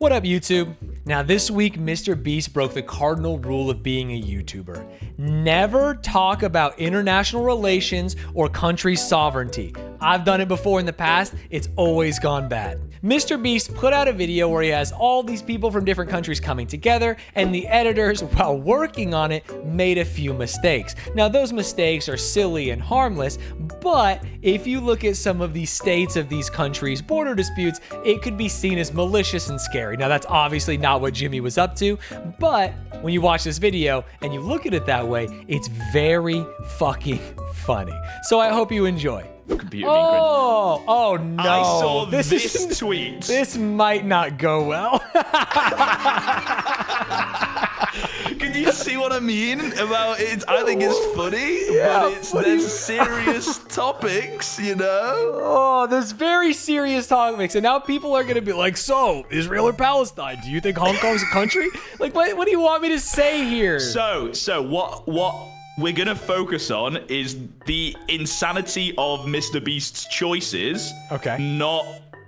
What up, YouTube? Now, this week, Mr. Beast broke the cardinal rule of being a YouTuber. Never talk about international relations or country sovereignty. I've done it before in the past. It's always gone bad. Mr. Beast put out a video where he has all these people from different countries coming together, and the editors, while working on it, made a few mistakes. Now, those mistakes are silly and harmless, but if you look at some of the states of these countries' border disputes, it could be seen as malicious and scary. Now, that's obviously not what Jimmy was up to, but when you watch this video and you look at it that way, it's very fucking funny. So I hope you enjoy. Oh no! I saw this tweet. This might not go well. Can you see what I mean about it? I think it's funny, but there's serious topics, you know? Oh, there's very serious topics, and now people are gonna be like, so, Israel or Palestine? Do you think Hong Kong's a country? Like, what do you want me to say here? So what we're gonna focus on is the insanity of Mr. Beast's choices, not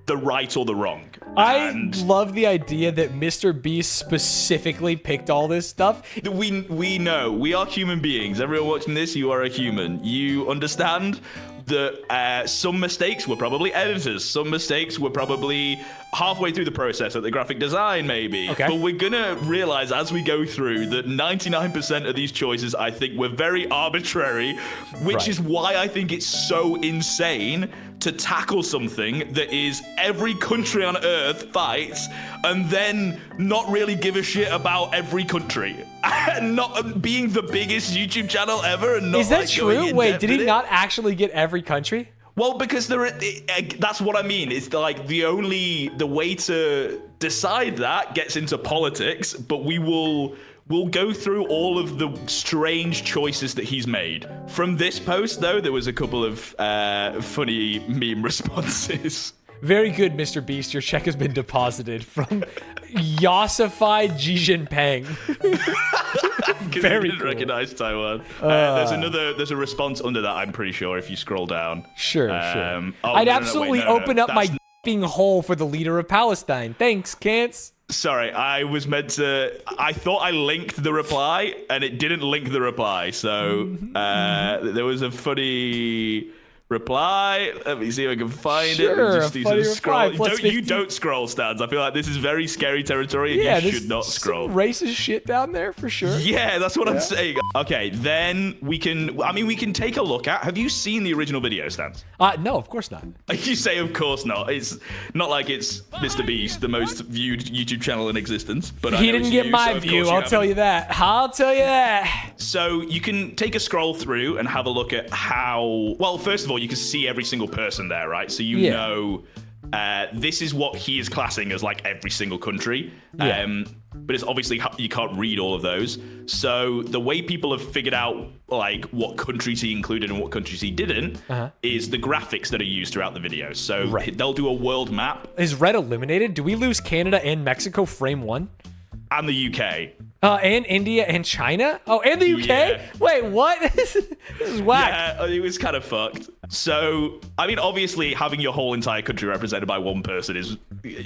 the right or the wrong. I love the idea that Mr. Beast specifically picked all this stuff. We know. We are human beings. Everyone watching this, you are a human. You understand that some mistakes were probably editors. Some mistakes were probably halfway through the process at the graphic design, maybe. Okay. But we're going to realize as we go through that 99% of these choices, I think, were very arbitrary, which is why I think it's so insane to tackle something that is every country on Earth fights and then not really give a shit about every country. And not being the biggest YouTube channel ever. And not, is that true? Wait, did he not actually get every country? Well, because that's what I mean. It's like the way to decide that gets into politics, but we'll go through all of the strange choices that he's made. From this post, though, there was a couple of funny meme responses. Very good, Mr. Beast. Your check has been deposited from Yossified Xi Jinping. Very cool. Recognize Taiwan. There's a response under that, I'm pretty sure, if you scroll down. Sure. I'd absolutely open up my f***ing hole for the leader of Palestine. Thanks, Cance. Sorry, I thought I linked the reply, and it didn't link the reply. So there was a funny reply. Let me see if I can find it. Just do some scroll. Don't scroll, Stanz. I feel like this is very scary territory, and you should not scroll. Some racist shit down there for sure. Yeah, that's what I'm saying. Okay, then we can take a look at. Have you seen the original video, Stanz? No, of course not. You say, of course not. It's not like it's Mr. Beast, the most viewed YouTube channel in existence. But he didn't get my view. I'll tell you that. So you can take a scroll through and have a look at how. Well, first of all, you can see every single person there, right? So you know this is what he is classing as like every single country. But it's obviously you can't read all of those. So the way people have figured out like what countries he included and what countries he didn't is the graphics that are used throughout the video. So they'll do a world map. Is red eliminated? Do we lose Canada and Mexico frame one? And the UK. And India and China? Oh, and the UK? Yeah. Wait, what? This is whack. Yeah, it was kind of fucked. So, I mean, obviously, having your whole entire country represented by one person is,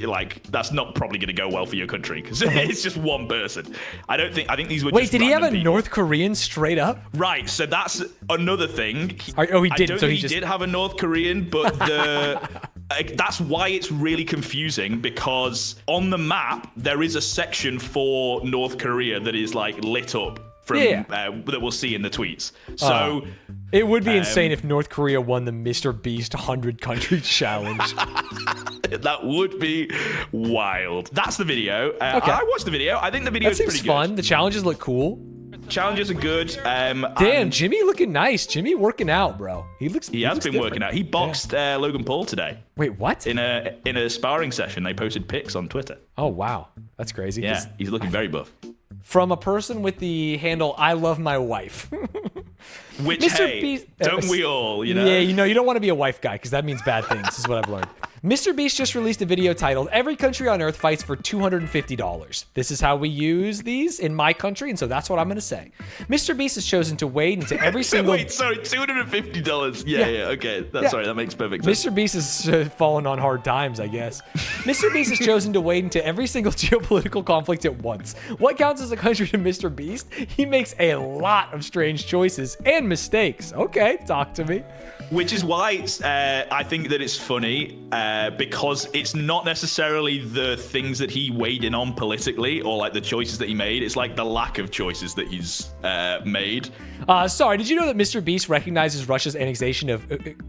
like, that's not probably going to go well for your country, because it's just one person. I think these were Wait, just did he have a people. North Korean straight up? Right, so that's another thing. He didn't. He did have a North Korean, but that's why it's really confusing, because on the map, there is a section for North Korea that is, like, lit up from that we'll see in the tweets. So it would be insane if North Korea won the Mr. Beast 100 country challenge. That would be wild. That's the video. I watched the video. I think the video is pretty good. Fun. The challenges look cool. Challenges are good. Damn, Jimmy looking nice. Jimmy working out, bro. He has been working out. He boxed Logan Paul today. Wait, what? In a sparring session. They posted pics on Twitter. Oh wow, that's crazy. Yeah, he's looking very buff. From a person with the handle "I love my wife." Which, Mr. hey, Beast, don't we all, you know? Yeah, you don't want to be a wife guy because that means bad things, is what I've learned. Mr. Beast just released a video titled, "Every country on Earth fights for $250. This is how we use these in my country, and so that's what I'm going to say." Mr. Beast has chosen to wade into every single... Wait, sorry, $250. Yeah, okay. Sorry, that makes perfect sense. Mr. Beast has fallen on hard times, I guess. Mr. Beast has chosen to wade into every single geopolitical conflict at once. What counts as a country to Mr. Beast? He makes a lot of strange choices and mistakes. Okay, talk to me. Which is why I think that it's funny, because it's not necessarily the things that he weighed in on politically or like the choices that he made. It's like the lack of choices that he's made. Sorry, did you know that Mr. Beast recognizes Russia's annexation of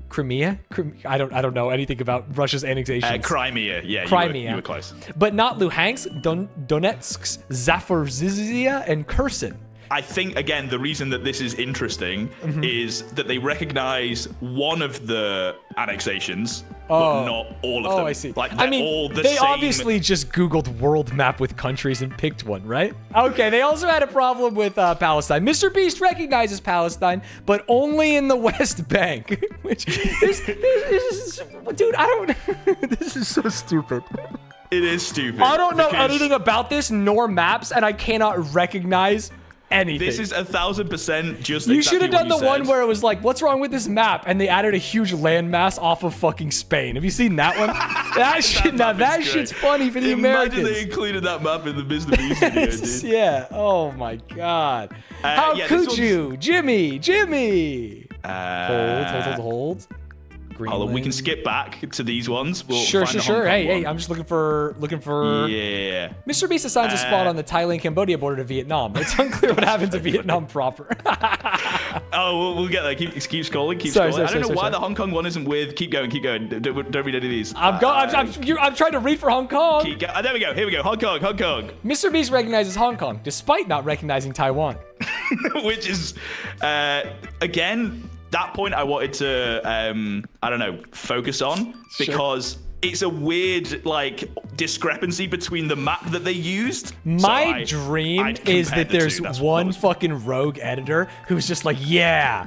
Crimea? I don't know anything about Russia's annexation. Crimea, yeah, Crimea. You were close. But not Luhansk, Donetsk, Zaporizhia, and Kherson. I think, again, the reason that this is interesting is that they recognize one of the annexations, but not all of them. Oh, I see. Like, I mean, all the they same... obviously just Googled world map with countries and picked one, right? Okay, they also had a problem with Palestine. Mr. Beast recognizes Palestine, but only in the West Bank. Which, dude, I don't... This is so stupid. It is stupid. I don't know anything about this, nor maps, and I cannot recognize anything. This is 1,000% just You exactly should have done the what you one said. where it was like, what's wrong with this map? And they added a huge landmass off of fucking Spain. Have you seen that one? That shit's funny for the Americans. Imagine they included that map in the Mr. Beast video, dude. Yeah. Oh my God. How could you? Jimmy. Hold. We can skip back to these ones. We'll Sure. find the Hong Kong Hey, one. I'm just looking for. Yeah. Mr. Beast assigns a spot on the Thailand-Cambodia border to Vietnam. It's unclear what happened to Vietnam proper. Oh, we'll get there. Keep scrolling. Scrolling. I don't know why the Hong Kong one isn't with. Keep going. Don't read any of these. I'm trying to read for Hong Kong. There we go. Here we go. Hong Kong. Mr. Beast recognizes Hong Kong, despite not recognizing Taiwan. Which is, again, that point I wanted to, focus on because it's a weird, like, discrepancy between the map that they used. My dream is that there's one fucking rogue editor who's just like, yeah,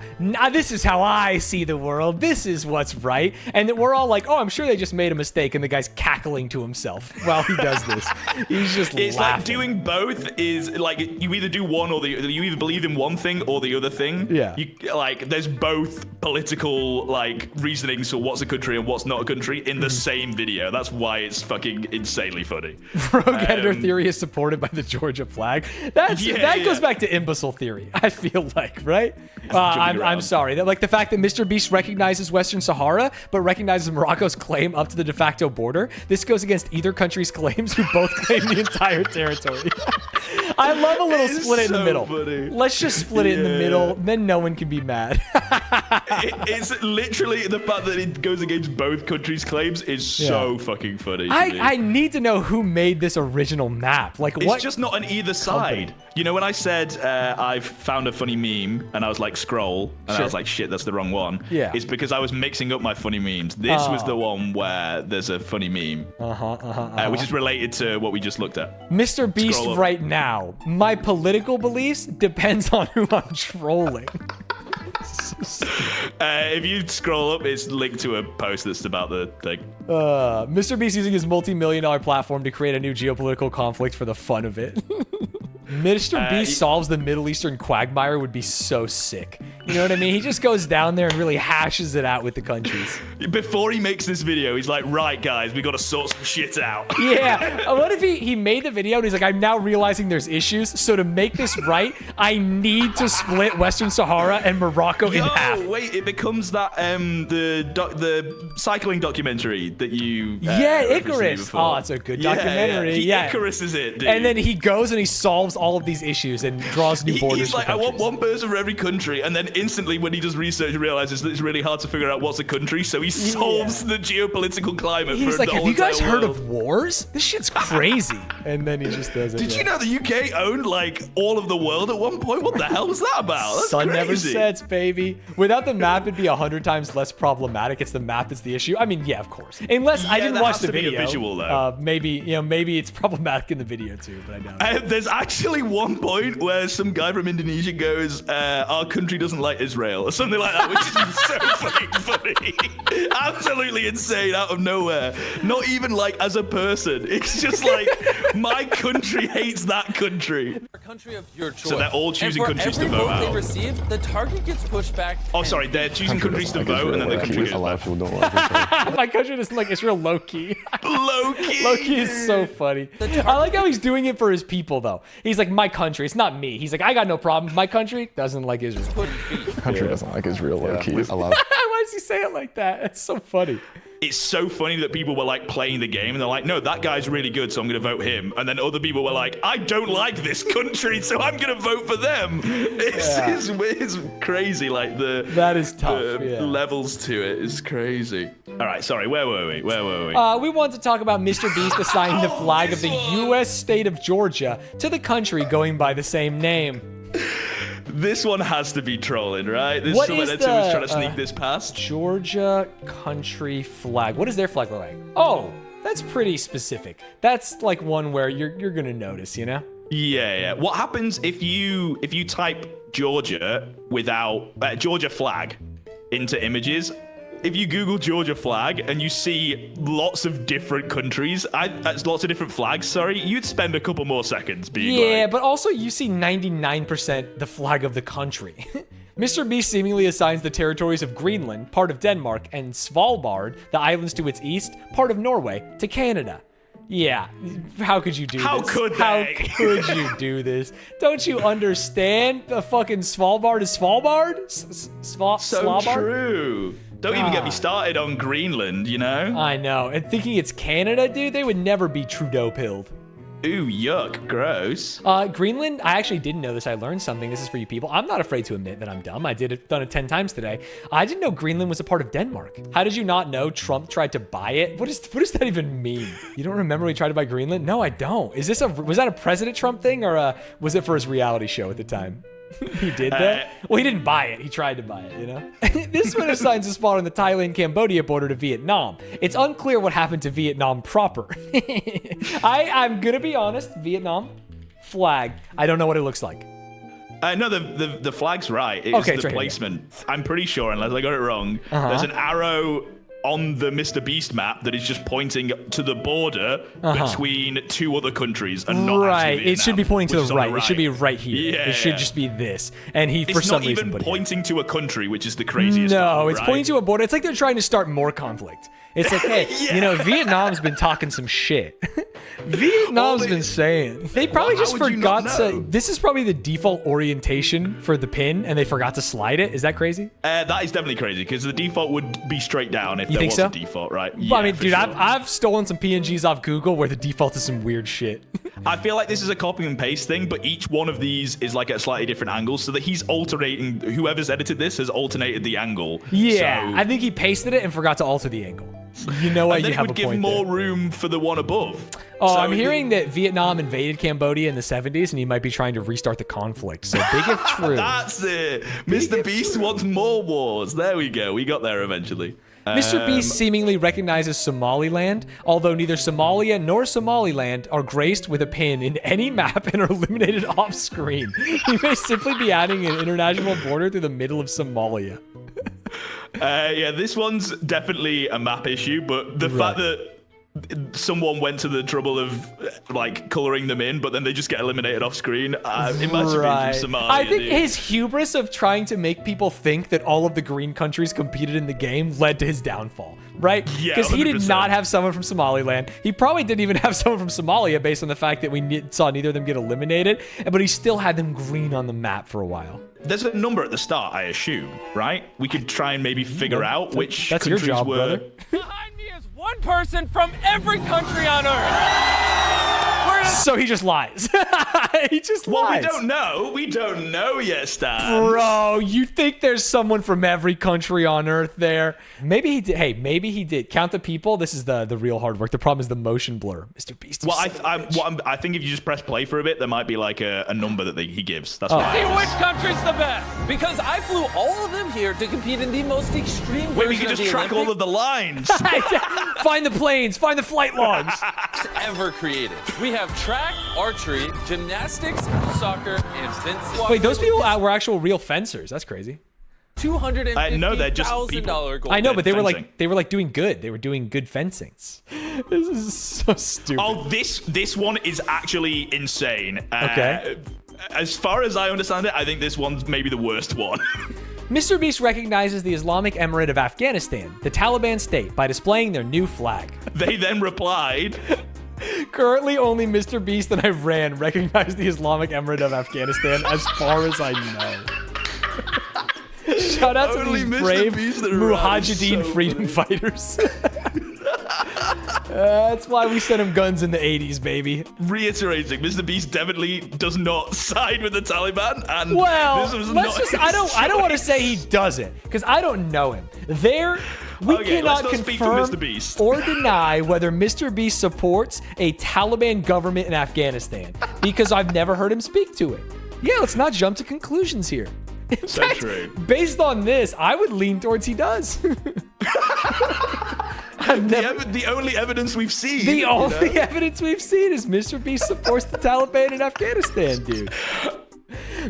this is how I see the world. This is what's right. And that we're all like, oh, I'm sure they just made a mistake. And the guy's cackling to himself while he does this. He's just It's laughing. like doing both is like you either do one or you either believe in one thing or the other thing. Yeah. There's both political like reasonings for what's a country and what's not a country in the same video. That's why it's fucking insanely funny. Rogue editor theory is supported by the Georgia flag. That goes back to imbecile theory, I feel like, right? I'm sorry. Like the fact that Mr. Beast recognizes Western Sahara, but recognizes Morocco's claim up to the de facto border. This goes against either country's claims, who both claim the entire territory. I love a little split it in the middle. Funny. Let's just split it in the middle, then no one can be mad. It's literally the fact that it goes against both countries' claims is so fucking funny. I need to know who made this original map. Like, what? It's just not on either side. You know, when I said I've found a funny meme and I was like, scroll, and I was like, shit, that's the wrong one. Yeah. It's because I was mixing up my funny memes. This was the one where there's a funny meme, which is related to what we just looked at. Mr. Beast right now. My political beliefs depends on who I'm trolling. If you scroll up, it's linked to a post that's about the thing. Mr. Beast using his multi-million-dollar platform to create a new geopolitical conflict for the fun of it. Mr. Beast solves the Middle Eastern quagmire would be so sick. You know what I mean? He just goes down there and really hashes it out with the countries. Before he makes this video, he's like, right, guys, we got to sort some shit out. Yeah. What if he made the video and he's like, I'm now realizing there's issues. So to make this right, I need to split Western Sahara and Morocco in half. Wait, it becomes that, the cycling documentary that you... Icarus. Oh, it's a good documentary. Yeah. Icarus is it, dude. And then he goes and he solves all of these issues and draws new borders. He's like, I want one person for every country, and then instantly when he does research, he realizes that it's really hard to figure out what's a country, so he solves the geopolitical climate. He's like, have you guys heard of wars? This shit's crazy. And then he just does it. Did you know the UK owned like all of the world at one point? What the hell was that about? That's Sun crazy. never sets, baby. Without the map, it'd be 100 times less problematic. It's the map that's the issue. I mean, yeah, of course. Unless I didn't watch the video. A visual, though. Maybe it's problematic in the video too, but I don't know. There's actually one point where some guy from Indonesia goes, our country doesn't like Israel or something like that, which is so fucking funny. Absolutely insane out of nowhere. Not even like as a person. It's just like my country hates that country. Country of your choice. So they're all choosing countries to vote every vote out. they receive, the target gets pushed back. Oh, sorry, they're choosing countries to vote, and then the country goes A lot of back. people don't like Israel. My country doesn't like Israel low-key. Low-key. Low-key is so funny. I like how he's doing it for his people, though. He's like, my country. It's not me. He's like, I got no problem. My country doesn't like Israel. Country doesn't like Israel low-key. A lot of Why does he say it like that? That's so funny. It's so funny that people were like playing the game and they're like, no, that guy's really good, so I'm going to vote him. And then other people were like, I don't like this country, so I'm going to vote for them. It's crazy, like that is tough. Levels to it is crazy. All right, sorry, where were we? We wanted to talk about Mr. Beast assigning the flag of the U.S. state of Georgia to the country going by the same name. This one has to be trolling, right? This What is is someone the, that's trying to sneak this past. Georgia country flag. What does their flag look like? Oh, that's pretty specific. That's like one where you're gonna notice, you know? Yeah. What happens if you type Georgia without Georgia flag into images? If you Google Georgia flag and you see lots of different countries, lots of different flags, sorry, you'd spend a couple more seconds being like... but also you see 99% the flag of the country. Mr. Beast seemingly assigns the territories of Greenland, part of Denmark, and Svalbard, the islands to its east, part of Norway, to Canada. Yeah, how could you do this? How could How they? could you do this? Don't you understand? The fucking Svalbard is Svalbard? So Svalbard? true. Don't even get me started on Greenland, you know? I know. And thinking it's Canada, dude, they would never be Trudeau-pilled. Ooh, yuck, gross. Greenland, I actually didn't know this. I learned something. This is for you people. I'm not afraid to admit that I'm dumb. Done it 10 times today. I didn't know Greenland was a part of Denmark. How did you not know Trump tried to buy it? What does that even mean? You don't remember he tried to buy Greenland? No, I don't. Was that a President Trump thing, or was it for his reality show at the time? He did that? Well, he didn't buy it. He tried to buy it, you know? This one assigns a spot on the Thailand-Cambodia border to Vietnam. It's unclear what happened to Vietnam proper. I'm going to be honest. Vietnam flag. I don't know what it looks like. No, the flag's right. It's Okay, it's the right placement. I'm pretty sure, unless I got it wrong, there's an arrow on the Mr. Beast map that is just pointing to the border between two other countries and not actually Vietnam, it should be pointing to which is the on right. It should be right here. Yeah, it should just be this. And he, for It's some not reason, even put it here. pointing to a country, which is the craziest No, part, it's right? pointing to a border. It's like they're trying to start more conflict. It's like, hey, you know, Vietnam's been talking some shit. Vietnam's been saying. They probably just how would you not forgot to. know? This is probably the default orientation for the pin, and they forgot to slide it. Is that crazy? That is definitely crazy, because the default would be straight down if there think was so? a default, right? Well, I mean, for dude, sure. I've stolen some PNGs off Google where the default is some weird shit. I feel like this is a copy and paste thing, but each one of these is like at a slightly different angle, so that he's alternating. Whoever's edited this has alternated the angle. Yeah, so, I think he pasted it and forgot to alter the angle. You know what? and then You it have would a give point more there. room for the one above. Oh, So I'm hearing that Vietnam invaded Cambodia in the 70s, and he might be trying to restart the conflict. So big if true. That's it. Mr. Beast wants more wars. There we go. We got there eventually. Mr. Beast seemingly recognizes Somaliland, although neither Somalia nor Somaliland are graced with a pin in any map and are eliminated off screen. He may simply be adding an international border through the middle of Somalia. Yeah, this one's definitely a map issue, but the fact that someone went to the trouble of like coloring them in, but then they just get eliminated off screen. It might have been from Somalia. I think dude. his hubris of trying to make people think that all of the green countries competed in the game led to his downfall, right? Yeah, Because he did 100%. not have someone from Somaliland. He probably didn't even have someone from Somalia based on the fact that we saw neither of them get eliminated, but he still had them green on the map for a while. There's a number at the start, I assume, right? We could try and maybe figure out which That's your countries job, were. brother. Behind me is one person from every country on Earth. So he just lies. He just Well, lies. we don't know. We don't know yet, Stan. Bro, you think there's someone from every country on Earth there? Maybe he did. Hey, maybe he did. Count the people. This is the real hard work. The problem is the motion blur. Mr. Beast. Well, I think if you just press play for a bit, there might be like a number that he gives. That's See why. which country's the best. Because I flew all of them here to compete in the most extreme Wait, we version can of just the track all Olympics of the lines. Find the planes. Find the flight logs. ever created. We have track, archery, gymnastics, soccer, and fencing. Wait, those people were actual real fencers. That's crazy. $250,000 No, they're just people. gold. I know, but they were fencing. like doing good. They were doing good fencing. This is so stupid. Oh, this one is actually insane. Okay. As far as I understand it, I think this one's maybe the worst one. Mr. Beast recognizes the Islamic Emirate of Afghanistan, the Taliban state, by displaying their new flag. They then replied, Currently, only Mr. Beast and Iran recognize the Islamic Emirate of Afghanistan, as far as I know. Shout out to Only these Mr. brave Beast and Iran is Mujahideen so freedom fighters. That's why we sent him guns in the 80s, baby. reiterating, Mr. Beast definitely does not side with the Taliban, and Well, this was let's not just, his I don't want to choice. say he doesn't, because I don't know him. We Okay, cannot let's not speak for confirm Mr. Beast. or deny whether Mr. Beast supports a Taliban government in Afghanistan, because I've never heard him speak to it. Yeah, let's not jump to conclusions here. In So fact, true. based on this, I would lean towards he does. The only evidence we've seen. The you know? only evidence we've seen is Mr. Beast supports the Taliban in Afghanistan, dude.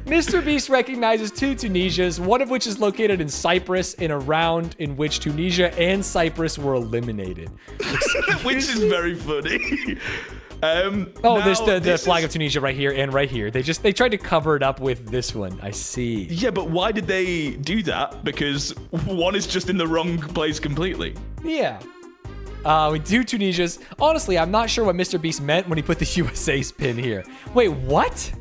Mr. Beast recognizes two Tunisias, one of which is located in Cyprus, in a round in which Tunisia and Cyprus were eliminated. Which is very funny. There's the flag of Tunisia right here and right here. They tried to cover it up with this one. I see. Yeah, but why did they do that? Because one is just in the wrong place completely. Yeah. We do Tunisia's. Honestly, I'm not sure what Mr. Beast meant when he put the USA spin here. Wait, what?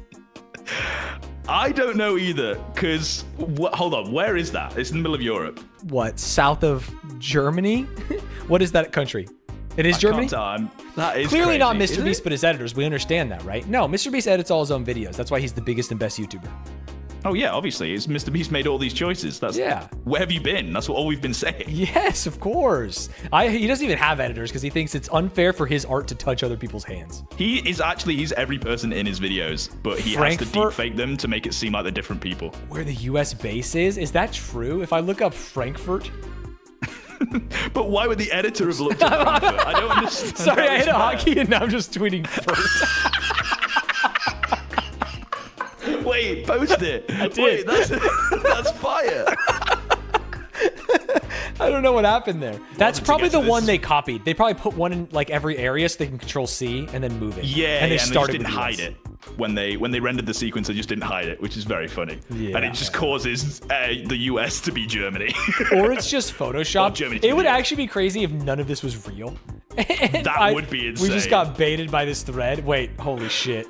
I don't know either, because, hold on, where is that? It's in the middle of Europe. What, south of Germany? What is that country? It is Germany? That is Clearly crazy, not is Mr. it? Beast, but his editors. We understand that, right? No, Mr. Beast edits all his own videos. That's why he's the biggest and best YouTuber. Oh yeah, obviously. It's Mr. Beast made all these choices. That's Yeah. Where have you been? That's all we've been saying. Yes, of course. He doesn't even have editors because he thinks it's unfair for his art to touch other people's hands. He's every person in his videos, but he has to deepfake them to make it seem like they're different people. Where the US base is that true? If I look up Frankfurt? But why would the editor have looked at Frankfurt? I don't understand. Sorry, how I hit it's a fair. hockey and now I'm just tweeting Furt. Wait, post it. I did. Wait, that's fire. I don't know what happened there. That's to probably get to the one this- they copied. They probably put one in like every area so they can control C and then move it. Yeah, and they just started didn't with hide US. it. When they rendered the sequence, they just didn't hide it, which is very funny. Yeah. And it just causes the US to be Germany. Or it's just Photoshop. Or Germany to It would be US. actually be crazy if none of this was real. And That would be We just insane. got baited by this thread. Wait, holy shit.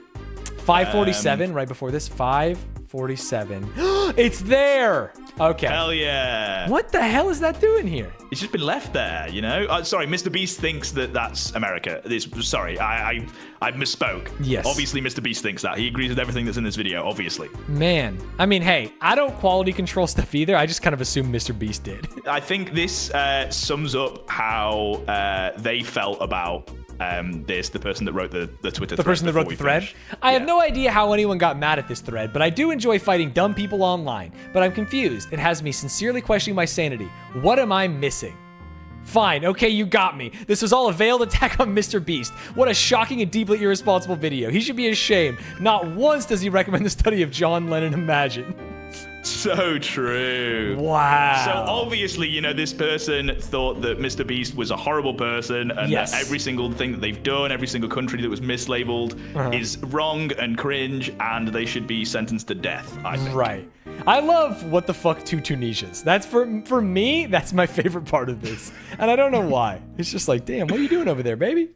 547 right before this. 547. It's there. Okay. Hell yeah. What the hell is that doing here? It's just been left there, you know? Sorry, Mr. Beast thinks that that's America. Sorry, I misspoke. Yes. Obviously, Mr. Beast thinks that. He agrees with everything that's in this video, obviously. Man, I mean, hey, I don't quality control stuff either. I just kind of assume Mr. Beast did. I think this sums up how they felt about the person that wrote the Twitter thread. The person that wrote the thread? I have no idea how anyone got mad at this thread, but I do enjoy fighting dumb people online. But I'm confused. It has me sincerely questioning my sanity. What am I missing? Fine, okay, you got me. This was all a veiled attack on Mr. Beast. What a shocking and deeply irresponsible video. He should be ashamed. Not once does he recommend the study of John Lennon Imagine. So true. Wow. So obviously, you know, this person thought that Mr. Beast was a horrible person and Yes. that every single thing that they've done, every single country that was mislabeled is wrong and cringe and they should be sentenced to death, I think. Right. I love what the fuck two Tunisias. That's for me, that's my favorite part of this. And I don't know why. It's just like, damn, what are you doing over there, baby?